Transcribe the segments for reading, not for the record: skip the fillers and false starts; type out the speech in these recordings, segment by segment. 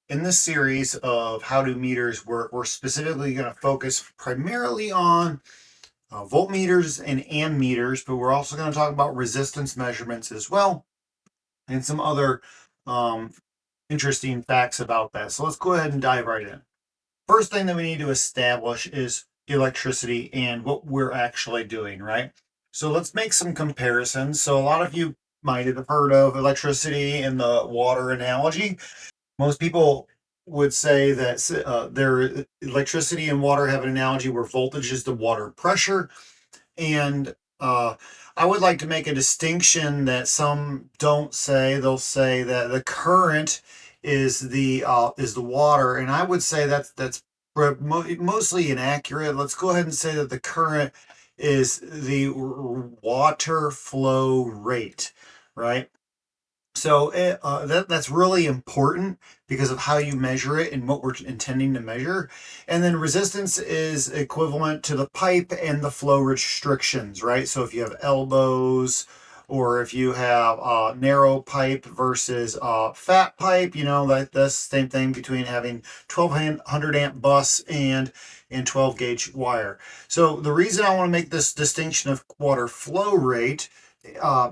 In this series of how do meters work, we're specifically going to focus primarily on voltmeters and ammeters, but we're also going to talk about resistance measurements as well and some other um, interesting facts about that. So let's go ahead and dive right in. First thing that we need to establish is electricity and what we're actually doing, right? So let's make some comparisons. So a lot of you might have heard of electricity and the water analogy. Most people would say that their electricity and water have an analogy where voltage is the water pressure. And I would like to make a distinction that some don't say. They'll say that the current is the water, and I would say that's mostly inaccurate. Let's go ahead and say that the current is the water flow rate, right? So that's really important because of how you measure it and what we're intending to measure. And then resistance is equivalent to the pipe and the flow restrictions, right? So if you have elbows or if you have narrow pipe versus fat pipe, that's the same thing between having 1200 amp bus and 12 gauge wire. So the reason I want to make this distinction of water flow rate, uh,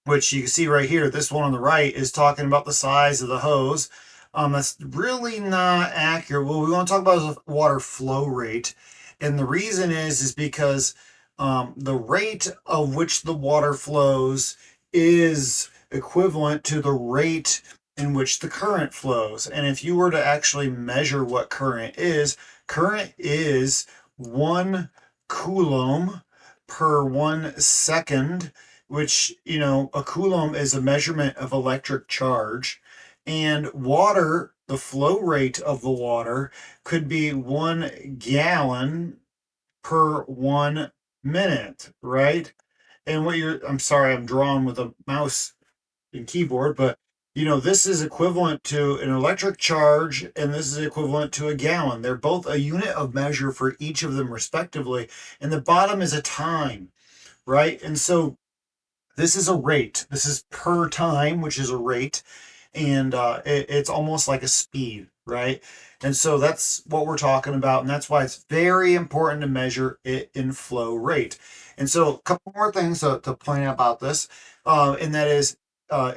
which you can see right here, this one on the right is talking about the size of the hose. That's really not accurate. What we want to talk about is the water flow rate. And the reason is because the rate of which the water flows is equivalent to the rate in which the current flows. And if you were to actually measure what current is 1 coulomb per 1 second, which, a coulomb is a measurement of electric charge. And water, the flow rate of the water, could be 1 gallon per 1 minute, right? And I'm sorry, I'm drawing with a mouse and keyboard, but this is equivalent to an electric charge and this is equivalent to a gallon. They're both a unit of measure for each of them respectively. And the bottom is a time, right? And so this is a rate. This is per time, which is a rate, and it's almost like a speed, right? And so that's what we're talking about, and that's why it's very important to measure it in flow rate. And so a couple more things to point out about this, and that is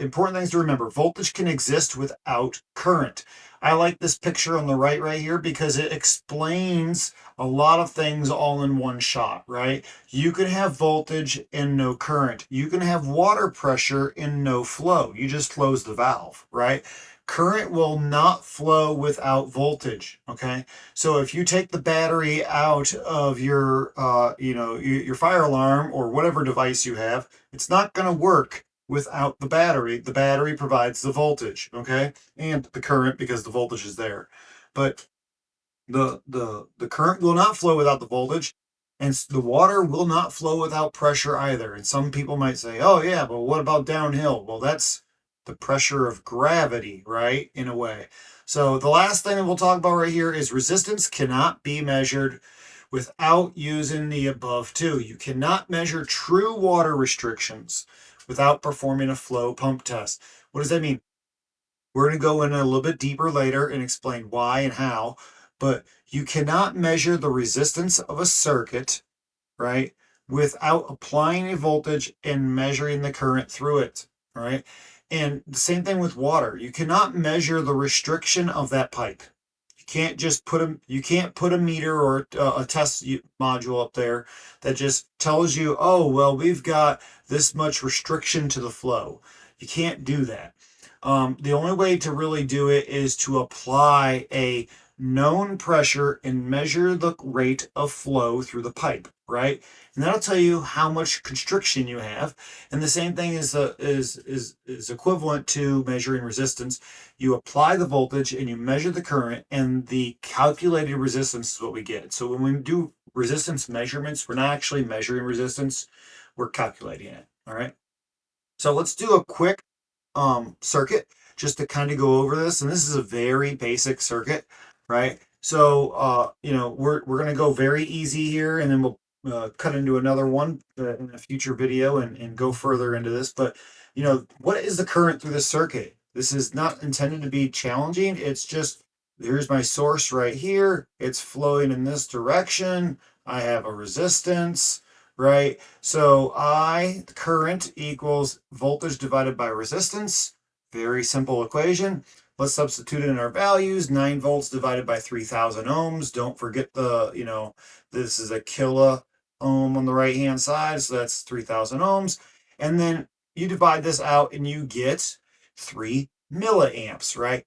important things to remember. Voltage can exist without current. I like this picture on the right here because it explains a lot of things all in one shot, right? You can have voltage and no current. You can have water pressure and no flow. You just close the valve, right? Current will not flow without voltage, okay? So if you take the battery out of your your fire alarm or whatever device you have, it's not going to work without the battery. The battery provides the voltage, okay? And the current because the voltage is there. But the current will not flow without the voltage, and the water will not flow without pressure either. And some people might say, oh yeah, but what about downhill? Well, that's the pressure of gravity, right? In a way. So the last thing that we'll talk about right here is resistance cannot be measured without using the above two. You cannot measure true water restrictions without performing a flow pump test. What does that mean? We're going to go in a little bit deeper later and explain why and how, but you cannot measure the resistance of a circuit, right, without applying a voltage and measuring the current through it, right? And the same thing with water. You cannot measure the restriction of that pipe. You can't put a meter or a test module up there that just tells you, oh, well, we've got this much restriction to the flow. You can't do that. The only way to really do it is to apply a known pressure and measure the rate of flow through the pipe, right? And that'll tell you how much constriction you have. And the same thing is equivalent to measuring resistance. You apply the voltage and you measure the current, and the calculated resistance is what we get. So when we do resistance measurements, we're not actually measuring resistance, we're calculating it. All right. So let's do a quick circuit just to kind of go over this. And this is a very basic circuit, right? So, we're going to go very easy here, and then we'll cut into another one in a future video and go further into this. But, what is the current through this circuit? This is not intended to be challenging. It's just, here's my source right here. It's flowing in this direction. I have a resistance, right? So current equals voltage divided by resistance. Very simple equation. Let's substitute in our values. 9 volts divided by 3,000 ohms. Don't forget this is a kilo ohm on the right hand side, so that's 3,000 ohms. And then you divide this out and you get 3 milliamps, right?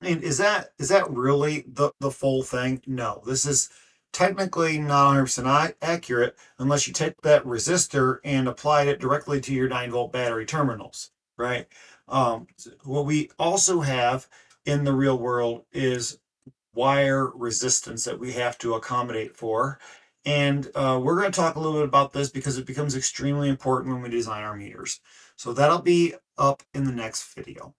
And is that really the full thing? No, this is technically not 100% accurate unless you take that resistor and apply it directly to your 9-volt battery terminals, right? What we also have in the real world is wire resistance that we have to accommodate for. And we're going to talk a little bit about this because it becomes extremely important when we design our meters. So that'll be up in the next video.